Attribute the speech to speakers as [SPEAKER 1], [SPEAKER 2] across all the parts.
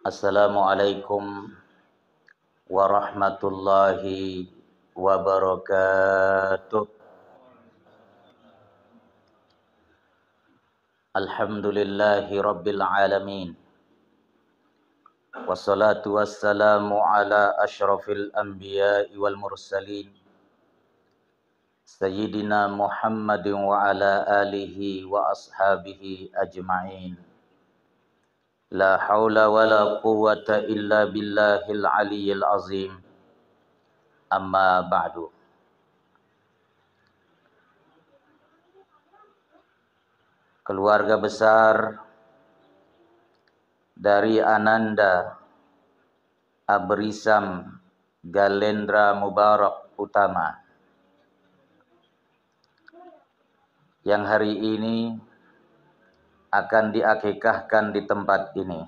[SPEAKER 1] Assalamualaikum warahmatullahi wabarakatuh. Alhamdulillahi rabbil alamin. Wassalatu wassalamu ala asyrafil anbiya'i wal mursalin Sayyidina Muhammadin wa ala alihi wa ashabihi ajma'in. La haula wa la quwwata illa billahil aliyyil azim. Amma ba'du. Keluarga besar dari Ananda Abrisam Galendra Mubarak Utama yang hari ini akan diakikahkan di tempat ini,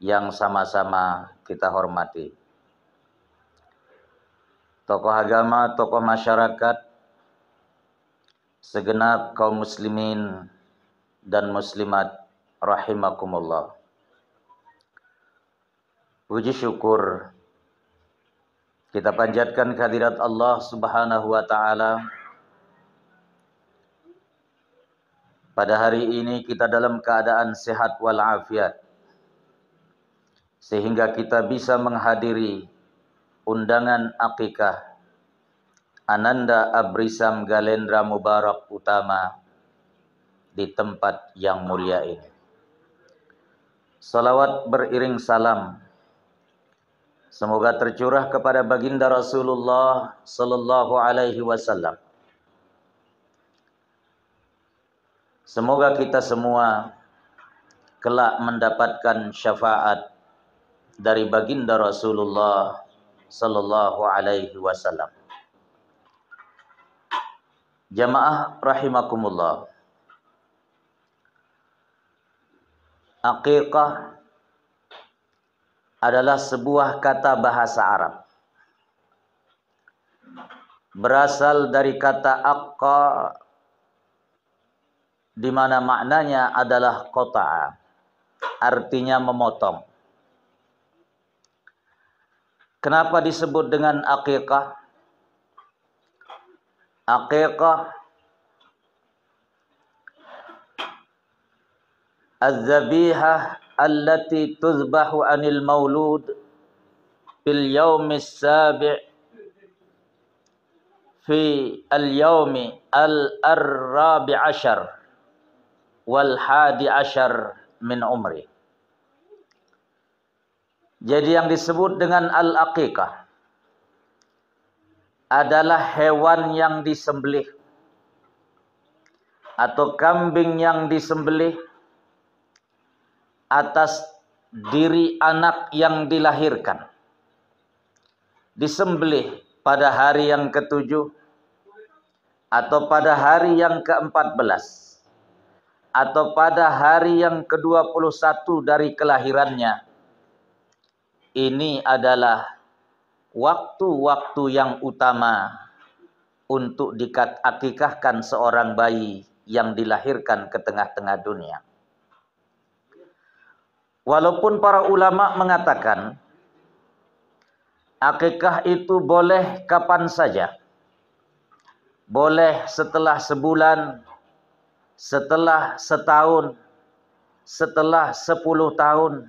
[SPEAKER 1] yang sama-sama kita hormati. Tokoh agama, tokoh masyarakat, segenap kaum muslimin dan muslimat rahimakumullah. Puji syukur kita panjatkan kehadirat Allah Subhanahu wa taala. Pada hari ini kita dalam keadaan sehat walafiat, sehingga kita bisa menghadiri undangan akikah Ananda Abrisam Galendra Mubarak Utama di tempat yang mulia ini. Salawat beriring salam semoga tercurah kepada baginda Rasulullah sallallahu alaihi wasallam. Semoga kita semua kelak mendapatkan syafaat dari baginda Rasulullah sallallahu alaihi wasallam. Jamaah rahimakumullah. Aqiqah adalah sebuah kata bahasa Arab. Berasal dari kata aqqa, di mana maknanya adalah qata'a, artinya memotong. Kenapa disebut dengan aqiqah? Aqiqah az-zabihah allati tuzbahu anil maulud fil yaumis sabi' fi al-yaumi al-rabi' ashar wal hadi ashar min umri. Jadi yang disebut dengan al-aqiqah adalah hewan yang disembelih atau kambing yang disembelih atas diri anak yang dilahirkan, disembelih pada hari yang ke-7 atau pada hari yang ke-14 atau pada hari yang ke-21 dari kelahirannya. Ini adalah waktu-waktu yang utama untuk diakikahkan seorang bayi yang dilahirkan ke tengah-tengah dunia. Walaupun para ulama mengatakan akikah itu boleh kapan saja. Boleh setelah sebulan, setelah setahun, setelah 10 tahun,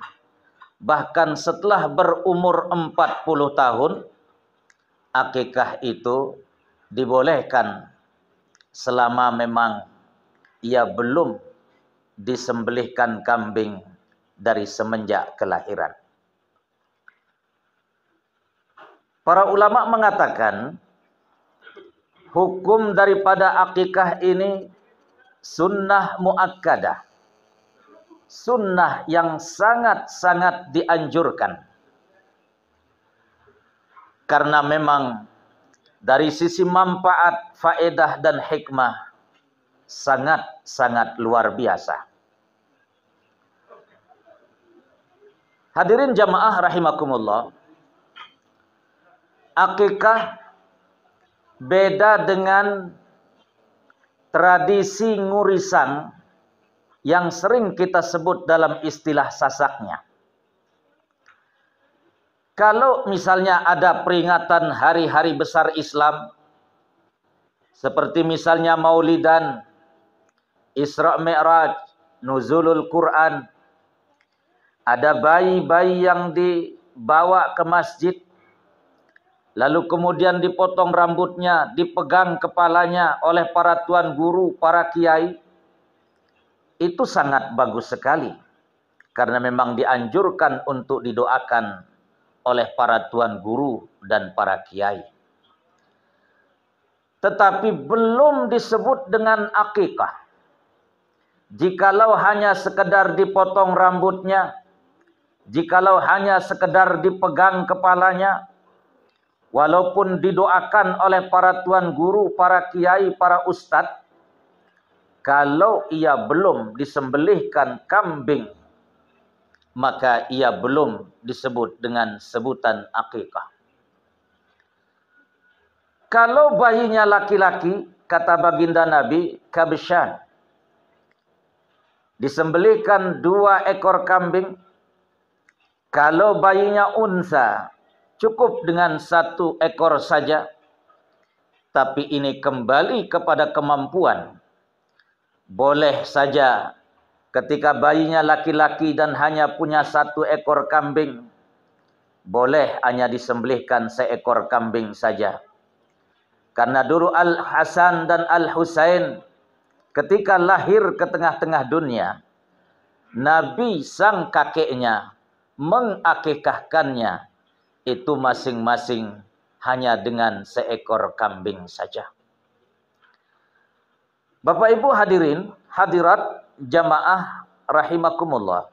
[SPEAKER 1] bahkan setelah berumur 40 tahun, akikah itu dibolehkan selama memang ia belum disembelihkan kambing dari semenjak kelahiran. Para ulama mengatakan hukum daripada akikah ini sunnah muakkadah, sunnah yang sangat-sangat dianjurkan. Karena memang dari sisi manfaat, faedah dan hikmah sangat-sangat luar biasa. Hadirin jamaah rahimakumullah, akikah beda dengan tradisi ngurisan yang sering kita sebut dalam istilah sasaknya. Kalau misalnya ada peringatan hari-hari besar Islam, seperti misalnya Maulidan, Isra Mi'raj, Nuzulul Quran, ada bayi-bayi yang dibawa ke masjid, lalu kemudian dipotong rambutnya, dipegang kepalanya oleh para tuan guru, para kiai, itu sangat bagus sekali. Karena memang dianjurkan untuk didoakan oleh para tuan guru dan para kiai. Tetapi belum disebut dengan akikah. Jikalau hanya sekedar dipotong rambutnya, jikalau hanya sekedar dipegang kepalanya, walaupun didoakan oleh para tuan guru, para kiai, para ustadz, kalau ia belum disembelihkan kambing, maka ia belum disebut dengan sebutan akikah. Kalau bayinya laki-laki, kata baginda Nabi, kabsyan, disembelihkan 2 ekor kambing. Kalau bayinya unsa, cukup dengan 1 ekor saja. Tapi ini kembali kepada kemampuan. Boleh saja ketika bayinya laki-laki dan hanya punya 1 ekor kambing, boleh hanya disembelihkan 1 ekor kambing saja. Karena dulu Al-Hasan dan Al-Husain ketika lahir ke tengah-tengah dunia, Nabi sang kakeknya mengakikahkannya itu masing-masing hanya dengan 1 ekor kambing saja. Bapak Ibu hadirin, hadirat jamaah rahimakumullah.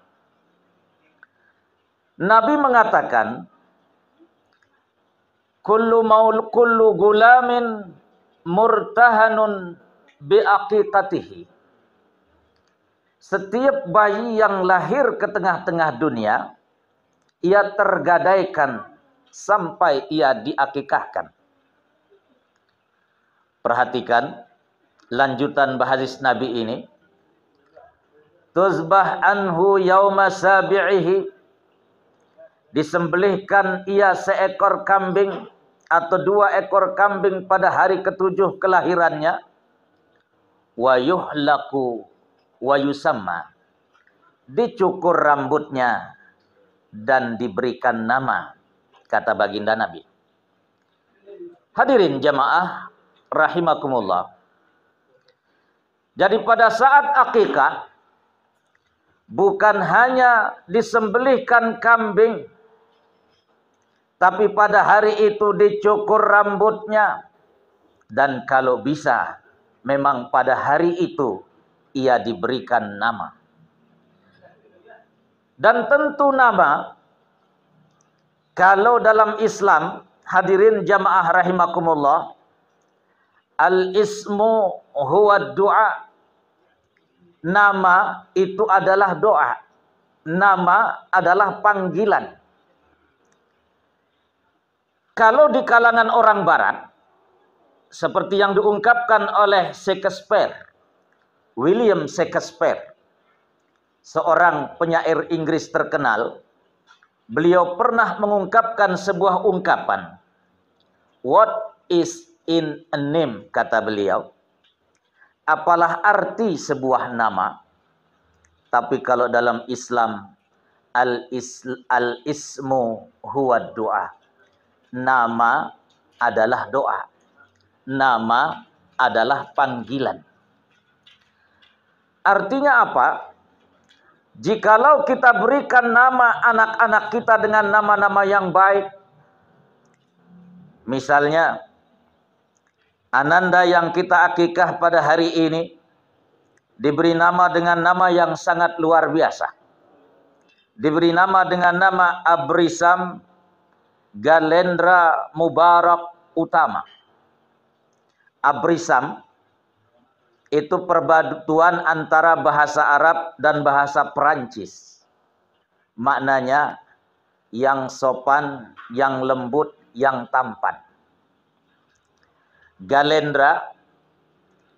[SPEAKER 1] Nabi mengatakan, kullu gulamin murtahanun biaqiqatihi. Setiap bayi yang lahir ke tengah-tengah dunia, ia tergadaikan sampai ia diakikahkan. Perhatikan lanjutan hadis Nabi ini. Tuzbah anhu yauma sabi'ihi. Disembelihkan ia 1 ekor kambing atau 2 ekor kambing pada hari ke-7 kelahirannya. Wa yuhlaku wa yusamma. Dicukur rambutnya dan diberikan nama, kata baginda Nabi. Hadirin jamaah rahimakumullah. Jadi pada saat akikah, bukan hanya disembelihkan kambing, tapi pada hari itu dicukur rambutnya. Dan kalau bisa, memang pada hari itu ia diberikan nama. Dan tentu nama, kalau dalam Islam, hadirin jamaah rahimakumullah, al-ismu huwa du'a. Nama itu adalah doa. Nama adalah panggilan. Kalau di kalangan orang barat, seperti yang diungkapkan oleh Shakespeare, William Shakespeare, seorang penyair Inggris terkenal, beliau pernah mengungkapkan sebuah ungkapan. What is in a name, kata beliau. Apalah arti sebuah nama? Tapi kalau dalam Islam, al-ismu huwa doa. Nama adalah doa. Nama adalah panggilan. Artinya apa? Jikalau kita berikan nama anak-anak kita dengan nama-nama yang baik, misalnya Ananda yang kita akikah pada hari ini diberi nama dengan nama yang sangat luar biasa. Diberi nama dengan nama Abrisam Galendra Mubarak Utama. Abrisam itu perpaduan antara bahasa Arab dan bahasa Perancis. Maknanya yang sopan, yang lembut, yang tampan. Galendra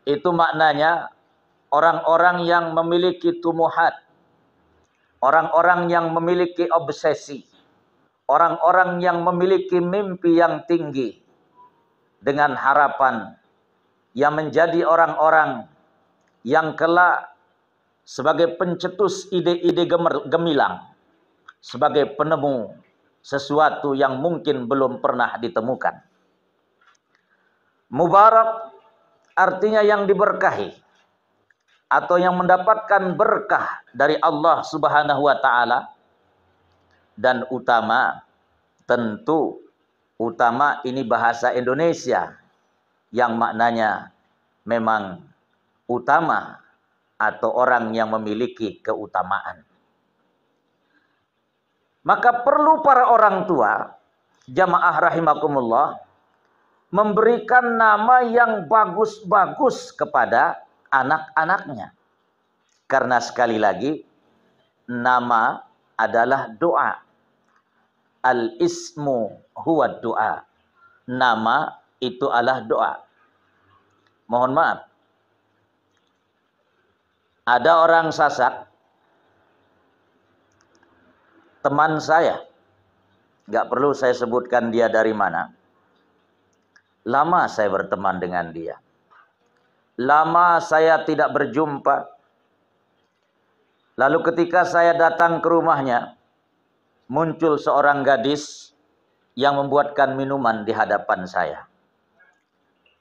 [SPEAKER 1] itu maknanya orang-orang yang memiliki tumuhat, orang-orang yang memiliki obsesi, orang-orang yang memiliki mimpi yang tinggi dengan harapan yang menjadi orang-orang yang kelak sebagai pencetus ide-ide gemilang, sebagai penemu sesuatu yang mungkin belum pernah ditemukan. Mubarak artinya yang diberkahi atau yang mendapatkan berkah dari Allah Subhanahu wa taala. Dan utama, tentu utama ini bahasa Indonesia yang maknanya memang utama atau orang yang memiliki keutamaan. Maka perlu para orang tua, jamaah rahimakumullah, memberikan nama yang bagus-bagus kepada anak-anaknya. Karena sekali lagi, nama adalah doa. Al-ismu huwa doa. Nama itu adalah doa. Mohon maaf. Ada orang Sasak, teman saya, nggak perlu saya sebutkan dia dari mana. Lama saya berteman dengan dia. Lama saya tidak berjumpa. Lalu ketika saya datang ke rumahnya, muncul seorang gadis yang membuatkan minuman di hadapan saya.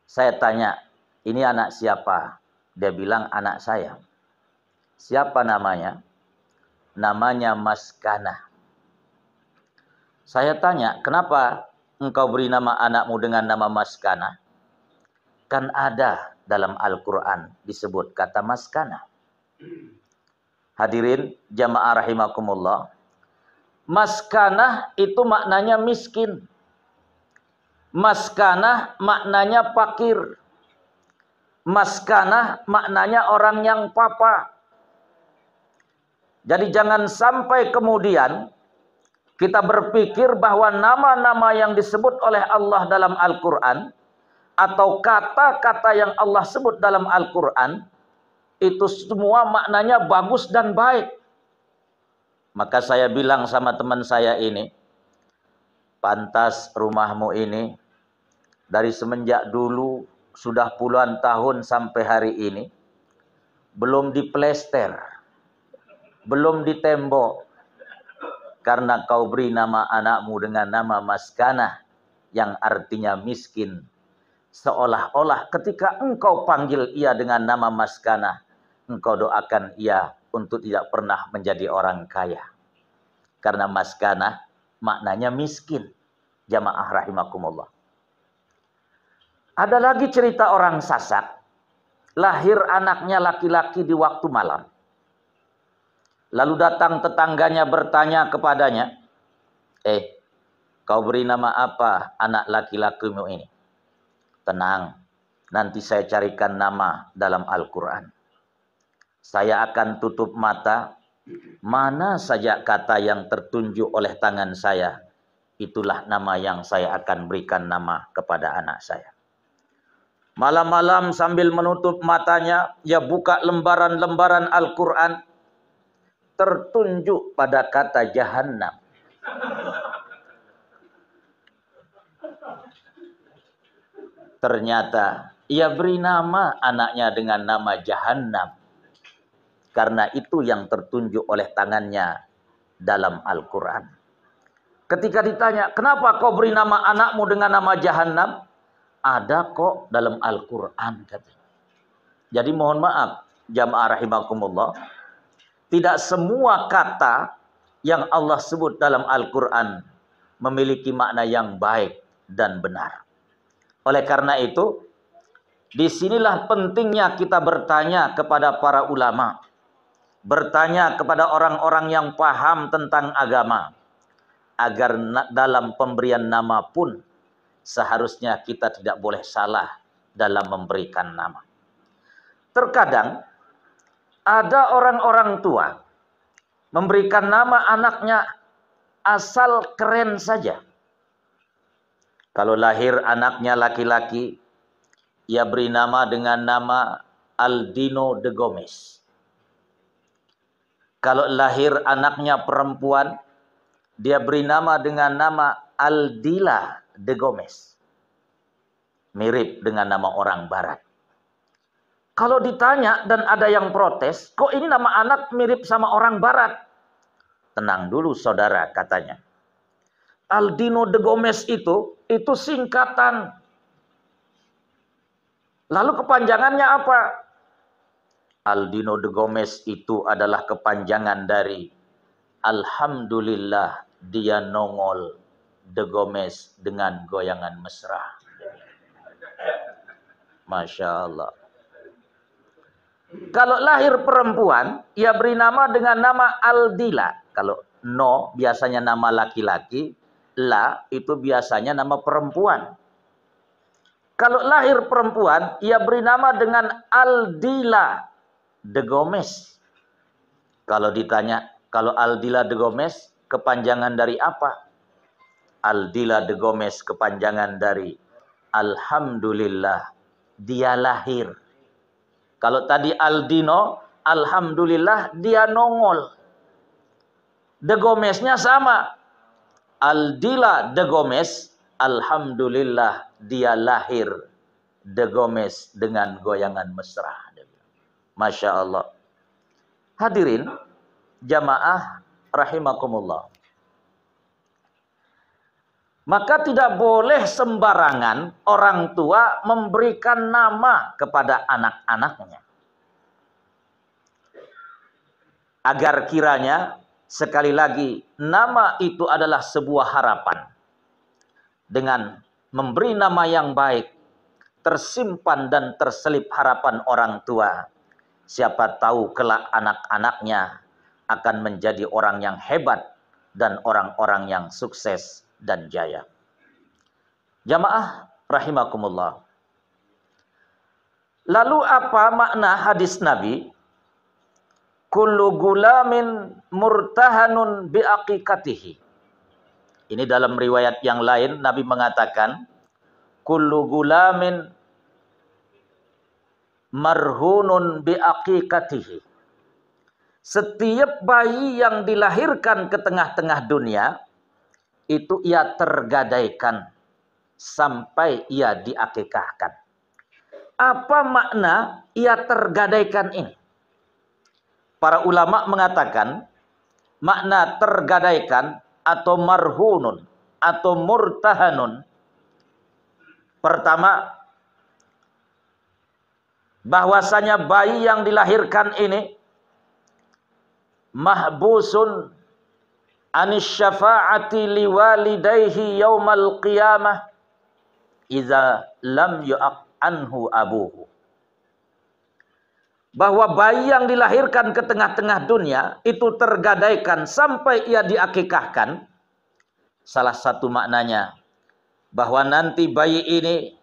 [SPEAKER 1] Saya tanya, ini anak siapa? Dia bilang anak saya. Siapa namanya? Namanya Maskana. Saya tanya, kenapa engkau beri nama anakmu dengan nama Maskana? Kan ada dalam Al-Quran disebut kata Maskana. Hadirin jamaah rahimakumullah. Maskanah itu maknanya miskin. Maskanah maknanya fakir. Maskanah maknanya orang yang papa. Jadi jangan sampai kemudian kita berpikir bahwa nama-nama yang disebut oleh Allah dalam Al-Quran atau kata-kata yang Allah sebut dalam Al-Quran itu semua maknanya bagus dan baik. Maka saya bilang sama teman saya ini, pantas rumahmu ini dari semenjak dulu sudah puluhan tahun sampai hari ini belum diplester, belum ditembok, karena kau beri nama anakmu dengan nama Maskanah yang artinya miskin. Seolah-olah ketika engkau panggil ia dengan nama Maskanah, engkau doakan ia untuk tidak pernah menjadi orang kaya. Karena Maskanah maknanya miskin. Jamaah rahimakumullah. Ada lagi cerita orang Sasak. Lahir anaknya laki-laki di waktu malam. Lalu datang tetangganya bertanya kepadanya, kau beri nama apa anak laki-lakimu ini? Tenang, nanti saya carikan nama dalam Al-Quran. Saya akan tutup mata, mana saja kata yang tertunjuk oleh tangan saya, itulah nama yang saya akan berikan nama kepada anak saya. Malam-malam sambil menutup matanya, ia buka lembaran-lembaran Al-Quran, tertunjuk pada kata Jahannam. Ternyata ia beri nama anaknya dengan nama Jahannam. Karena itu yang tertunjuk oleh tangannya dalam Al-Quran. Ketika ditanya, kenapa kau beri nama anakmu dengan nama Jahannam? Ada kok dalam Al-Quran, katanya. Jadi mohon maaf, jamaah rahimakumullah, tidak semua kata yang Allah sebut dalam Al-Quran memiliki makna yang baik dan benar. Oleh karena itu, disinilah pentingnya kita bertanya kepada para ulama, bertanya kepada orang-orang yang paham tentang agama, agar dalam pemberian nama pun seharusnya kita tidak boleh salah dalam memberikan nama. Terkadang ada orang-orang tua memberikan nama anaknya asal keren saja. Kalau lahir anaknya laki-laki, ia beri nama dengan nama Aldino de Gomez. Kalau lahir anaknya perempuan, Dia beri nama dengan nama Aldila de Gomez. Mirip dengan nama orang barat. Kalau ditanya dan ada yang protes, kok ini nama anak mirip sama orang barat? Tenang dulu saudara, katanya. Aldino de Gomez itu singkatan. Lalu kepanjangannya apa? Aldino de Gomez itu adalah kepanjangan dari Alhamdulillah dia nongol de Gomez dengan goyangan mesra. Masya Allah. Kalau lahir perempuan, ia beri nama dengan nama Aldila. Kalau no biasanya nama laki-laki, la itu biasanya nama perempuan. Kalau lahir perempuan, ia beri nama dengan Aldila de Gomez. Kalau ditanya, kalau Aldila de Gomez kepanjangan dari apa? Aldila de Gomez kepanjangan dari Alhamdulillah dia lahir. Kalau tadi Aldino, Alhamdulillah dia nongol. De Gomeznya sama. Aldila de Gomez, Alhamdulillah dia lahir. De Gomez dengan goyangan mesra. Masya Allah. Hadirin, jamaah rahimakumullah. Maka tidak boleh sembarangan orang tua memberikan nama kepada anak-anaknya. Agar kiranya, sekali lagi, nama itu adalah sebuah harapan. Dengan memberi nama yang baik, tersimpan dan terselip harapan orang tua. Siapa tahu kelak anak-anaknya akan menjadi orang yang hebat dan orang-orang yang sukses dan jaya. Jamaah rahimakumullah. Lalu apa makna hadis Nabi? Kullu gulamin murtahanun biaqiqatihi. Ini dalam riwayat yang lain Nabi mengatakan kullu gulamin marhunun biaqiqatihi. Setiap bayi yang dilahirkan ke tengah-tengah dunia itu ia tergadaikan sampai ia diakikahkan. Apa makna ia tergadaikan ini? Para ulama mengatakan makna tergadaikan atau marhunun atau murtahanun. Pertama, bahwasanya bayi yang dilahirkan ini mahbusun anis syafa'ati liwalidayhi yaumal qiyamah iza lam yu'aq anhu abuhu. Bahwa bayi yang dilahirkan ke tengah-tengah dunia itu tergadaikan sampai ia diakikahkan. Salah satu maknanya bahwa nanti bayi ini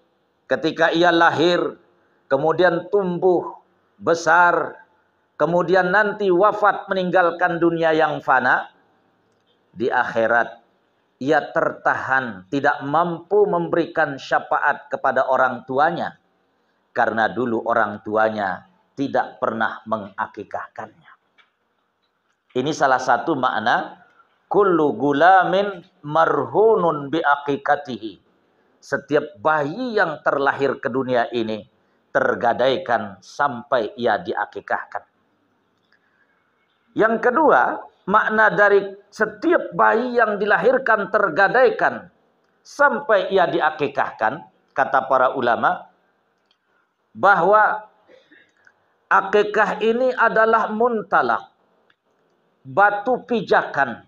[SPEAKER 1] ketika ia lahir kemudian tumbuh besar kemudian nanti wafat meninggalkan dunia yang fana, di akhirat ia tertahan, tidak mampu memberikan syafaat kepada orang tuanya karena dulu orang tuanya tidak pernah mengakikahkannya. Ini salah satu makna kullu gulamin marhunun biaqiqatihi. Setiap bayi yang terlahir ke dunia ini tergadaikan sampai ia diakikahkan. Yang kedua, makna dari setiap bayi yang dilahirkan tergadaikan sampai ia diakikahkan, kata para ulama, bahwa akikah ini adalah muntalak, batu pijakan,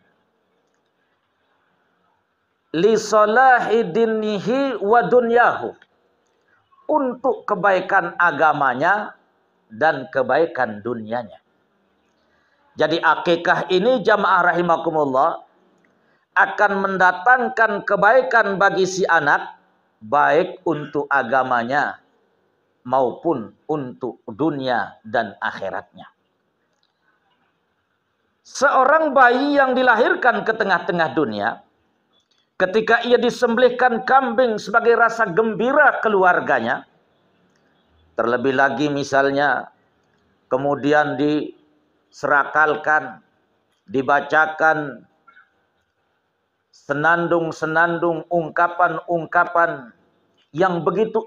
[SPEAKER 1] li salahi dinihi wa dunyahu, untuk kebaikan agamanya dan kebaikan dunianya. Jadi akikah ini jamaah rahimakumullah akan mendatangkan kebaikan bagi si anak, baik untuk agamanya maupun untuk dunia dan akhiratnya. Seorang bayi yang dilahirkan ke tengah-tengah dunia, ketika ia disembelihkan kambing sebagai rasa gembira keluarganya, terlebih lagi misalnya kemudian diserakalkan, dibacakan senandung-senandung, ungkapan-ungkapan yang begitu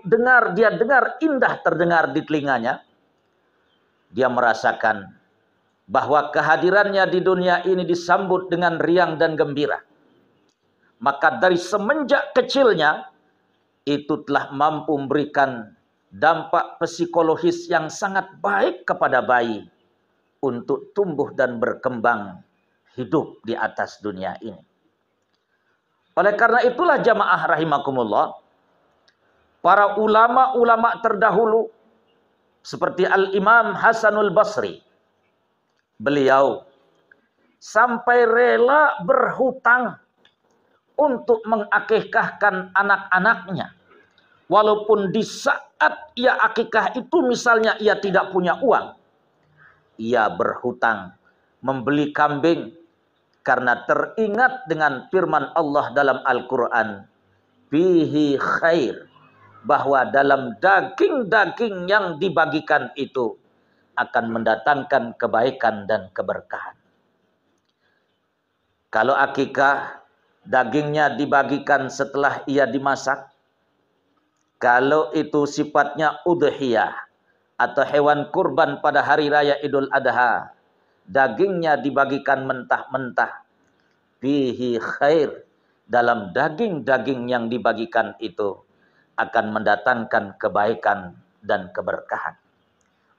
[SPEAKER 1] dia dengar indah terdengar di telinganya. Dia merasakan bahwa kehadirannya di dunia ini disambut dengan riang dan gembira. Maka dari semenjak kecilnya itu telah mampu memberikan dampak psikologis yang sangat baik kepada bayi untuk tumbuh dan berkembang hidup di atas dunia ini. Oleh karena itulah jamaah rahimakumullah, para ulama-ulama terdahulu seperti Al-Imam Hasanul Basri, beliau sampai rela berhutang untuk mengakikahkan anak-anaknya. Walaupun di saat ia akikah itu misalnya ia tidak punya uang, ia berhutang membeli kambing karena teringat dengan firman Allah dalam Al-Quran, fihi khair, bahwa dalam daging-daging yang dibagikan itu akan mendatangkan kebaikan dan keberkahan. Kalau akikah, dagingnya dibagikan setelah ia dimasak. Kalau itu sifatnya udhiyah atau hewan kurban pada hari raya Idul Adha, dagingnya dibagikan mentah-mentah. Fihi khair, dalam daging-daging yang dibagikan itu akan mendatangkan kebaikan dan keberkahan.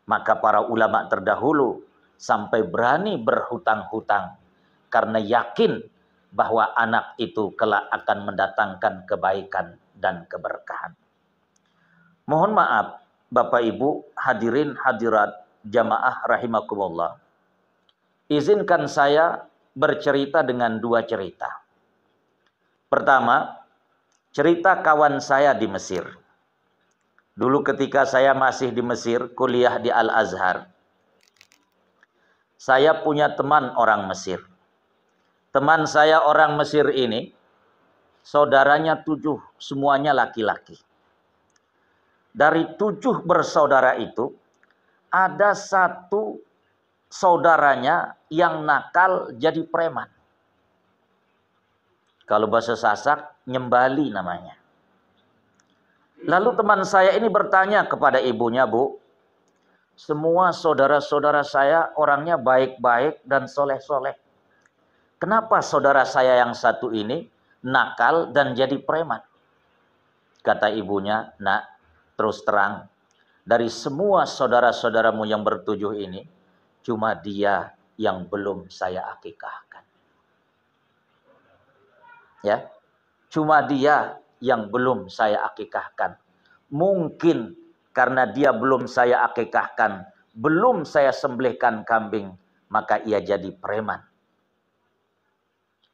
[SPEAKER 1] Maka para ulama terdahulu sampai berani berhutang-hutang karena yakin bahwa anak itu kelak akan mendatangkan kebaikan dan keberkahan. Mohon maaf Bapak Ibu hadirin hadirat jamaah rahimakumullah. Izinkan saya bercerita dengan dua cerita. Pertama, cerita kawan saya di Mesir. Dulu ketika saya masih di Mesir, kuliah di Al-Azhar, saya punya teman orang Mesir. Teman saya orang Mesir ini, saudaranya 7, semuanya laki-laki. Dari 7 bersaudara itu, ada 1 saudaranya yang nakal jadi preman. Kalau bahasa Sasak, nyembali namanya. Lalu teman saya ini bertanya kepada ibunya, Bu, semua saudara-saudara saya orangnya baik-baik dan soleh-soleh. Kenapa saudara saya yang satu ini nakal dan jadi preman? Kata ibunya, nak, terus terang, dari semua saudara-saudaramu yang ber-7 ini, cuma dia yang belum saya akikahkan. Ya, cuma dia yang belum saya akikahkan. Mungkin karena dia belum saya akikahkan, belum saya sembelihkan kambing, maka ia jadi preman.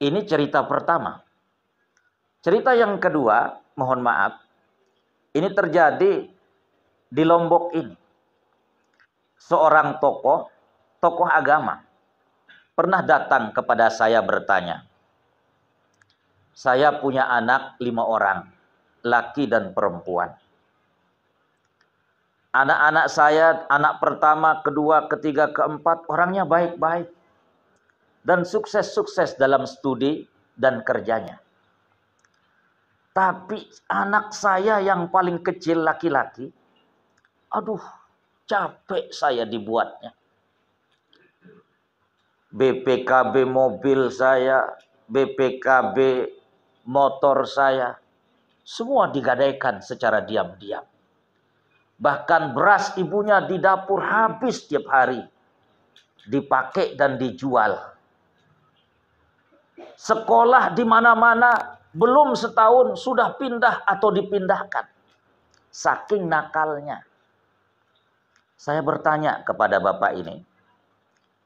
[SPEAKER 1] Ini cerita pertama. Cerita yang kedua, mohon maaf, ini terjadi di Lombok ini. Seorang tokoh agama, pernah datang kepada saya bertanya, saya punya anak 5 orang, laki dan perempuan. Anak-anak saya, anak pertama, kedua, ketiga, keempat, orangnya baik-baik. Dan sukses-sukses dalam studi dan kerjanya. Tapi anak saya yang paling kecil laki-laki, aduh, capek saya dibuatnya. BPKB mobil saya, BPKB motor saya, semua digadaikan secara diam-diam. Bahkan beras ibunya di dapur habis tiap hari, dipakai dan dijual. Sekolah di mana-mana belum setahun sudah pindah atau dipindahkan. Saking nakalnya. Saya bertanya kepada bapak ini,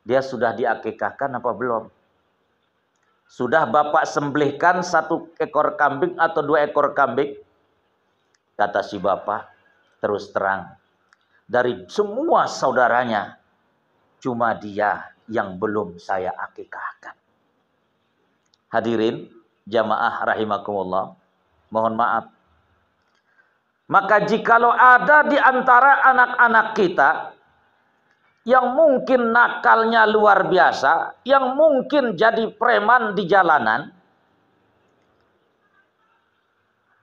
[SPEAKER 1] dia sudah diakikahkan apa belum? Sudah bapak sembelihkan 1 ekor kambing atau 2 ekor kambing? Kata si bapak, terus terang, dari semua saudaranya, cuma dia yang belum saya akikahkan. Hadirin jamaah rahimakumullah, mohon maaf. Maka jikalau ada di antara anak-anak kita yang mungkin nakalnya luar biasa, yang mungkin jadi preman di jalanan,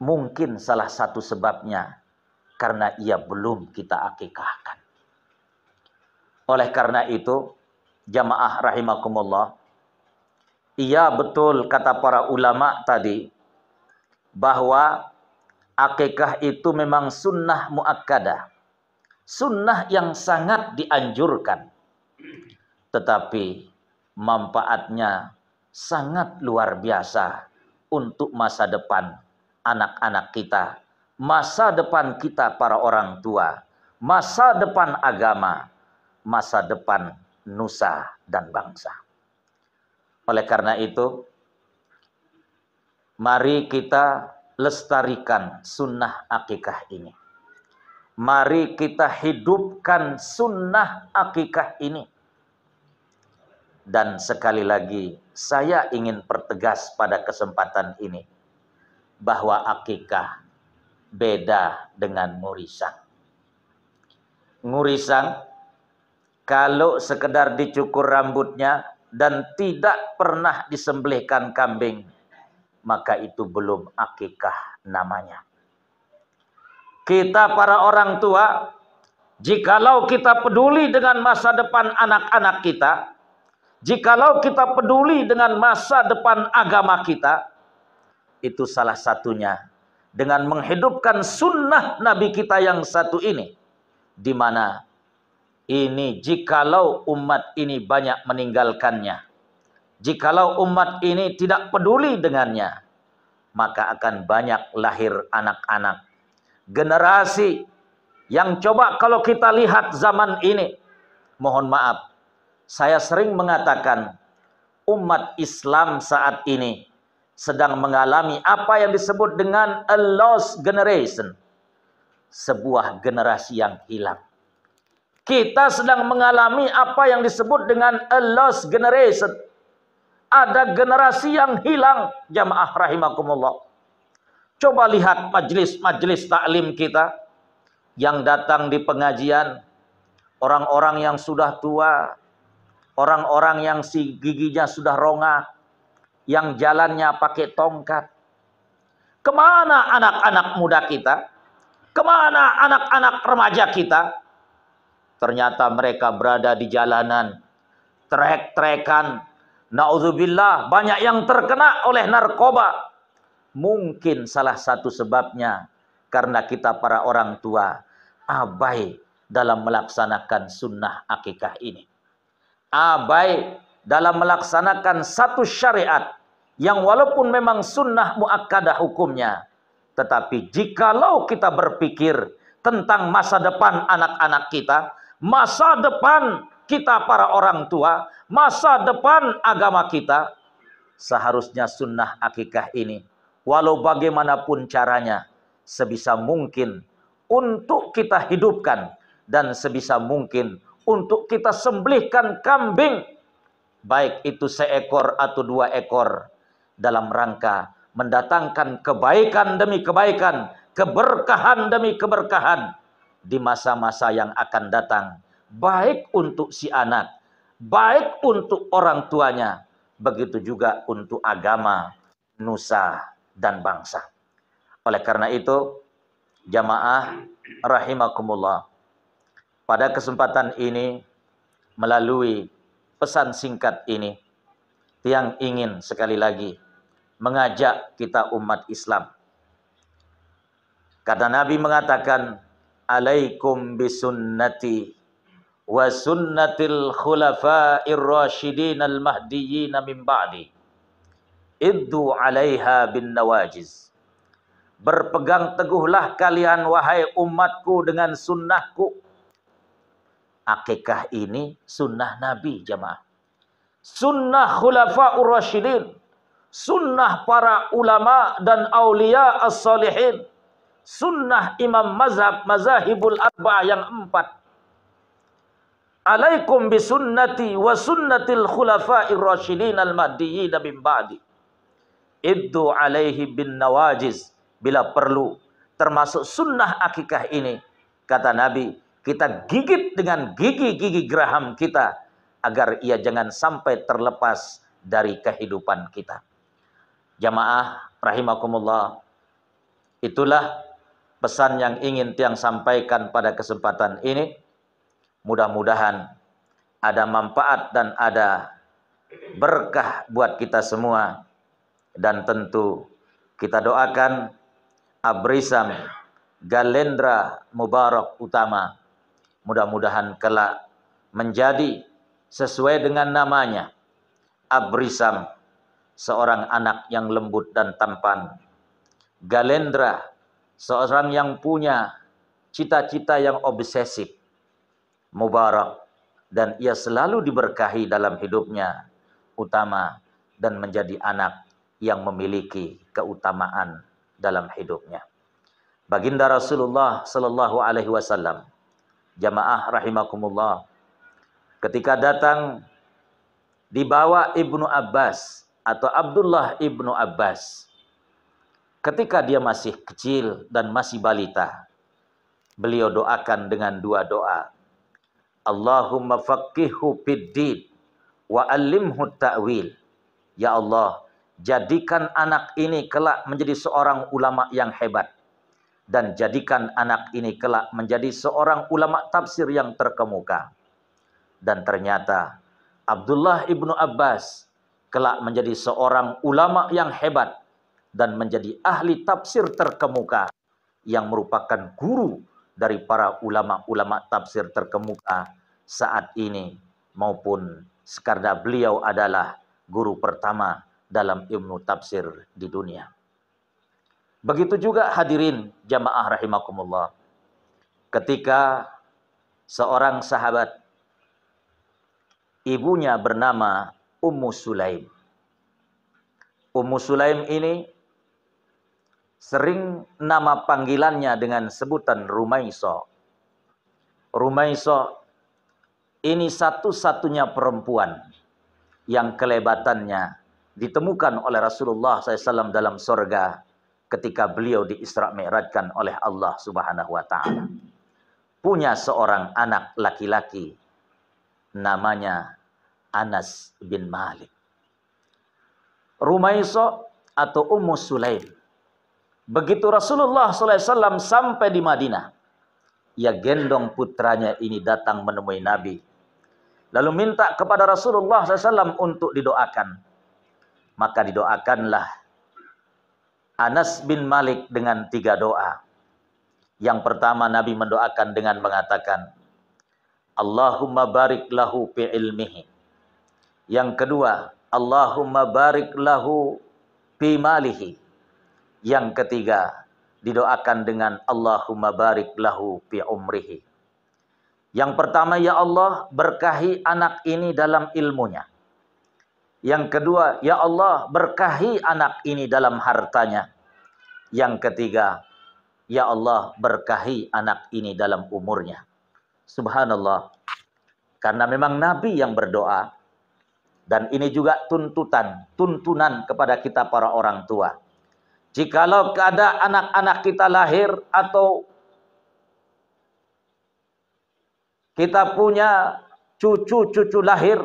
[SPEAKER 1] Mungkin salah satu sebabnya karena ia belum kita akikahkan. Oleh karena itu, jamaah rahimakumullah, iya betul kata para ulama tadi, bahwa akikah itu memang sunnah muakkadah, sunnah yang sangat dianjurkan, tetapi manfaatnya sangat luar biasa untuk masa depan anak-anak kita, masa depan kita para orang tua, masa depan agama, masa depan nusa dan bangsa. Oleh karena itu, mari kita lestarikan sunnah akikah ini. Mari kita hidupkan sunnah akikah ini. Dan sekali lagi, saya ingin pertegas pada kesempatan ini, bahwa akikah beda dengan ngurisang. Ngurisang, kalau sekedar dicukur rambutnya dan tidak pernah disembelihkan kambing, maka itu belum akikah namanya. Kita para orang tua, jikalau kita peduli dengan masa depan anak-anak kita, jikalau kita peduli dengan masa depan agama kita, itu salah satunya dengan menghidupkan sunnah Nabi kita yang satu ini, di mana ini jikalau umat ini banyak meninggalkannya, jikalau umat ini tidak peduli dengannya, maka akan banyak lahir anak-anak generasi yang coba kalau kita lihat zaman ini, mohon maaf, saya sering mengatakan umat Islam saat ini sedang mengalami apa yang disebut dengan a lost generation, sebuah generasi yang hilang. Kita sedang mengalami apa yang disebut dengan a lost generation. Ada generasi yang hilang, jamaah rahimakumullah. Coba lihat majelis-majelis taklim kita yang datang di pengajian, orang-orang yang sudah tua, orang-orang yang si giginya sudah rongga, yang jalannya pakai tongkat. Kemana anak-anak muda kita? Kemana anak-anak remaja kita? Ternyata mereka berada di jalanan, trek-trekan. Nauzubillah, banyak yang terkena oleh narkoba. Mungkin salah satu sebabnya karena kita para orang tua abai dalam melaksanakan sunnah akikah ini. Abai dalam melaksanakan satu syariat yang walaupun memang sunnah muakkadah hukumnya, tetapi jikalau kita berpikir tentang masa depan anak-anak kita, masa depan kita para orang tua, masa depan agama kita, seharusnya sunnah akikah ini, walau bagaimanapun caranya, sebisa mungkin untuk kita hidupkan dan sebisa mungkin untuk kita sembelihkan kambing, baik itu seekor atau 2 ekor, dalam rangka mendatangkan kebaikan demi kebaikan, keberkahan demi keberkahan di masa-masa yang akan datang, baik untuk si anak, baik untuk orang tuanya, begitu juga untuk agama, nusa, dan bangsa. Oleh karena itu, jamaah rahimakumullah, pada kesempatan ini, melalui pesan singkat ini, yang ingin sekali lagi mengajak kita umat Islam. Kata Nabi mengatakan, alaikum bisunnati wa sunnatil khulafa'ir rasyidin al-mahdiyyin min ba'di. Iddu 'alaiha bin nawajiz. Berpegang teguhlah kalian wahai umatku dengan sunnahku. Akikah ini sunnah Nabi, jamaah. Sunnah khulafa'ur rasyidin, sunnah para ulama dan aulia as-salihin, sunnah imam mazahibul arba'ah yang 4. Alaikum bisunnati wa sunnatil khulafa'ir rasyidin al-mahdiyyin min ba'di. Iddu alaihi bin nawajiz. Bila perlu, termasuk sunnah akikah ini, kata Nabi, kita gigit dengan gigi-gigi geraham kita, agar ia jangan sampai terlepas dari kehidupan kita. Jamaah rahimakumullah, Itulah pesan yang ingin Tiang sampaikan pada kesempatan ini. Mudah-mudahan ada manfaat dan ada berkah buat kita semua. Dan tentu kita doakan Abrisam Galendra Mubarak Utama mudah-mudahan kelak menjadi sesuai dengan namanya, Abrisam, seorang anak yang lembut dan tampan. Galendra, seorang yang punya cita-cita yang obsesif. Mubarak, dan ia selalu diberkahi dalam hidupnya. Utama, dan menjadi anak yang memiliki keutamaan dalam hidupnya. Baginda Rasulullah sallallahu alaihi wasallam, jamaah rahimakumullah, ketika datang dibawa Ibnu Abbas atau Abdullah Ibnu Abbas, ketika dia masih kecil dan masih balita, beliau doakan dengan dua doa. Allahumma faqihhu fid-din wa 'allimhu ta'wil. Ya Allah, jadikan anak ini kelak menjadi seorang ulama yang hebat, dan jadikan anak ini kelak menjadi seorang ulama tafsir yang terkemuka. Dan ternyata Abdullah Ibnu Abbas kelak menjadi seorang ulama yang hebat dan menjadi ahli tafsir terkemuka yang merupakan guru dari para ulama-ulama tafsir terkemuka saat ini, maupun sekarang beliau adalah guru pertama dalam ilmu tafsir di dunia. Begitu juga hadirin jamaah rahimakumullah, ketika seorang sahabat, ibunya bernama Ummu Sulaim. Ummu Sulaim ini sering nama panggilannya dengan sebutan Rumaiso. Rumaiso ini satu-satunya perempuan yang kelebatannya ditemukan oleh Rasulullah SAW dalam surga ketika beliau di Isra Mi'rajkan oleh Allah Subhanahu wa taala. Punya seorang anak laki-laki namanya Anas bin Malik. Rumaiso atau Ummu Sulaim, begitu Rasulullah SAW sampai di Madinah, ia gendong putranya ini datang menemui Nabi, lalu minta kepada Rasulullah SAW untuk didoakan. Maka didoakanlah Anas bin Malik dengan 3 doa. Yang pertama, Nabi mendoakan dengan mengatakan, Allahumma barik lahu fi ilmihi. Yang kedua, Allahumma barik lahu fi malihi. Yang ketiga, didoakan dengan Allahumma barik lahu fi umrihi. Yang pertama, ya Allah, berkahi anak ini dalam ilmunya. Yang kedua, ya Allah, berkahi anak ini dalam hartanya. Yang ketiga, ya Allah, berkahi anak ini dalam umurnya. Subhanallah. Karena memang Nabi yang berdoa. Dan ini juga tuntunan kepada kita para orang tua. Jikalau ada anak-anak kita lahir atau kita punya cucu-cucu lahir,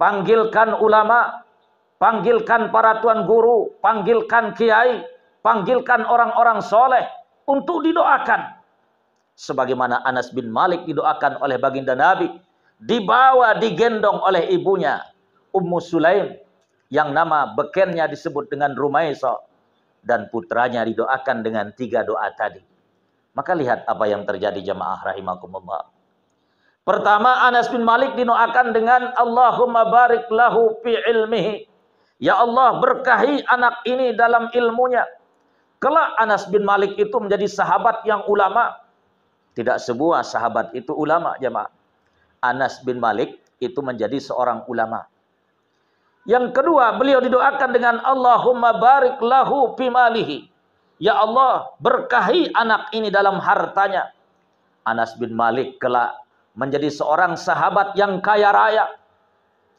[SPEAKER 1] panggilkan ulama, panggilkan para tuan guru, panggilkan kiai, panggilkan orang-orang soleh untuk didoakan. Sebagaimana Anas bin Malik didoakan oleh baginda Nabi, dibawa, digendong oleh ibunya Ummu Sulaim, yang nama bekennya disebut dengan Rumaiso, dan putranya didoakan dengan 3 doa tadi. Maka lihat apa yang terjadi jamaah rahimakumullah. Pertama, Anas bin Malik didoakan dengan Allahumma barik lahu fi ilmihi. Ya Allah, berkahi anak ini dalam ilmunya. Kelak Anas bin Malik itu menjadi sahabat yang ulama. Tidak sebuah sahabat itu ulama jemaah. Anas bin Malik itu menjadi seorang ulama. Yang kedua, beliau didoakan dengan Allahumma barik lahu fi malihi. Ya Allah, berkahi anak ini dalam hartanya. Anas bin Malik kelak menjadi seorang sahabat yang kaya raya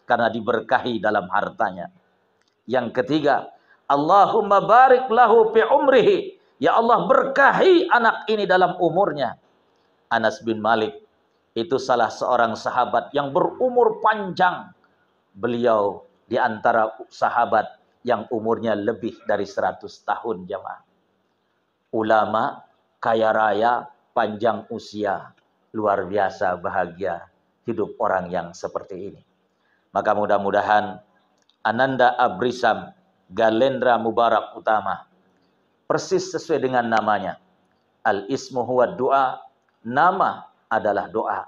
[SPEAKER 1] karena diberkahi dalam hartanya. Yang ketiga, Allahumma barik lahu fi umrihi. Ya Allah, berkahi anak ini dalam umurnya. Anas bin Malik itu salah seorang sahabat yang berumur panjang. Beliau di antara sahabat yang umurnya lebih dari 100 tahun jemaah. ulama, kaya raya, panjang usia, luar biasa bahagia hidup orang yang seperti ini. Maka mudah-mudahan Ananda Abrisam Galendra Mubarak Utama persis sesuai dengan namanya. Al-ismu huwa doa, nama adalah doa.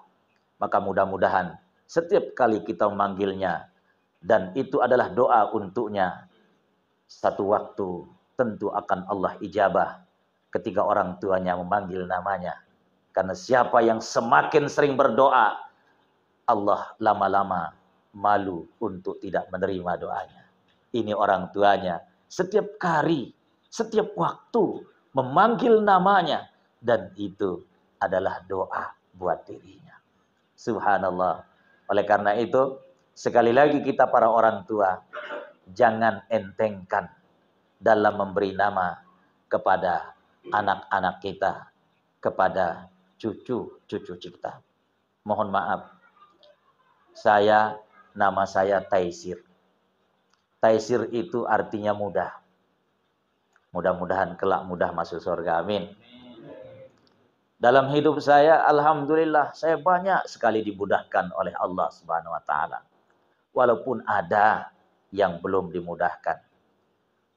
[SPEAKER 1] Maka mudah-mudahan setiap kali kita memanggilnya dan itu adalah doa untuknya, satu waktu tentu akan Allah ijabah ketika orang tuanya memanggil namanya. Karena siapa yang semakin sering berdoa, Allah lama-lama malu untuk tidak menerima doanya. Ini orang tuanya setiap kali, setiap waktu memanggil namanya, dan itu adalah doa buat dirinya. Subhanallah. Oleh karena itu, sekali lagi kita para orang tua, jangan entengkan dalam memberi nama kepada anak-anak kita, kepada cucu-cucu kita. Mohon maaf, nama saya Taisir. Taisir itu artinya mudah. Mudah-mudahan kelak mudah masuk surga. Amin. Dalam hidup saya, alhamdulillah, saya banyak sekali dimudahkan oleh Allah Subhanahu wa taala. Walaupun ada yang belum dimudahkan.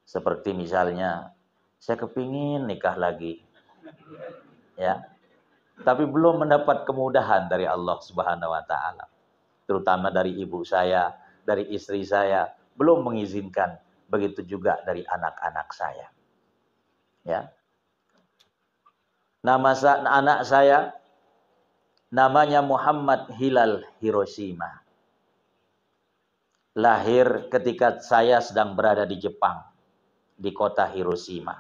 [SPEAKER 1] Seperti misalnya, saya kepingin nikah lagi. Ya. Tapi belum mendapat kemudahan dari Allah Subhanahu wa taala. Terutama dari ibu saya, dari istri saya, belum mengizinkan. Begitu juga dari anak-anak saya. Ya. Nama anak saya namanya Muhammad Hilal Hiroshima. Lahir ketika saya sedang berada di Jepang, di kota Hiroshima.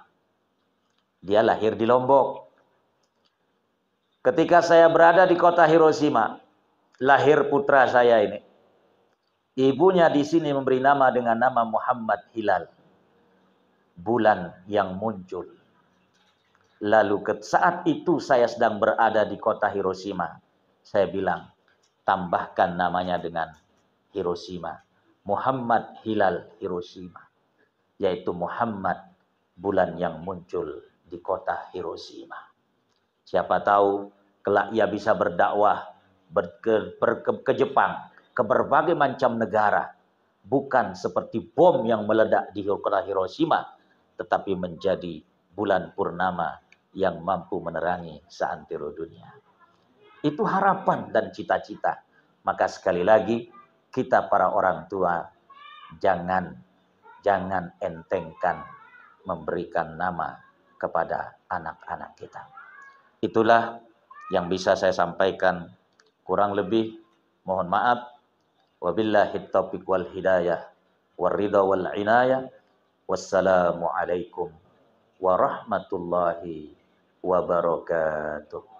[SPEAKER 1] Dia lahir di Lombok. Ketika saya berada di kota Hiroshima, lahir putra saya ini. Ibunya di sini memberi nama dengan nama Muhammad Hilal, bulan yang muncul. Lalu saat itu saya sedang berada di kota Hiroshima. Saya bilang, tambahkan namanya dengan Hiroshima. Muhammad Hilal Hiroshima. Yaitu Muhammad, bulan yang muncul di kota Hiroshima. Siapa tahu kelak ia bisa berdakwah ke Jepang, ke berbagai macam negara. Bukan seperti bom yang meledak di kota Hiroshima, tetapi menjadi bulan purnama yang mampu menerangi seantero dunia. Itu harapan dan cita-cita. Maka sekali lagi, kita para orang tua, jangan entengkan memberikan nama kepada anak-anak kita. Itulah yang bisa saya sampaikan. Kurang lebih, mohon maaf. Wabillahi taufiq wal hidayah, warridha wal inayah. Wassalamualaikum warahmatullahi wabarakatuh.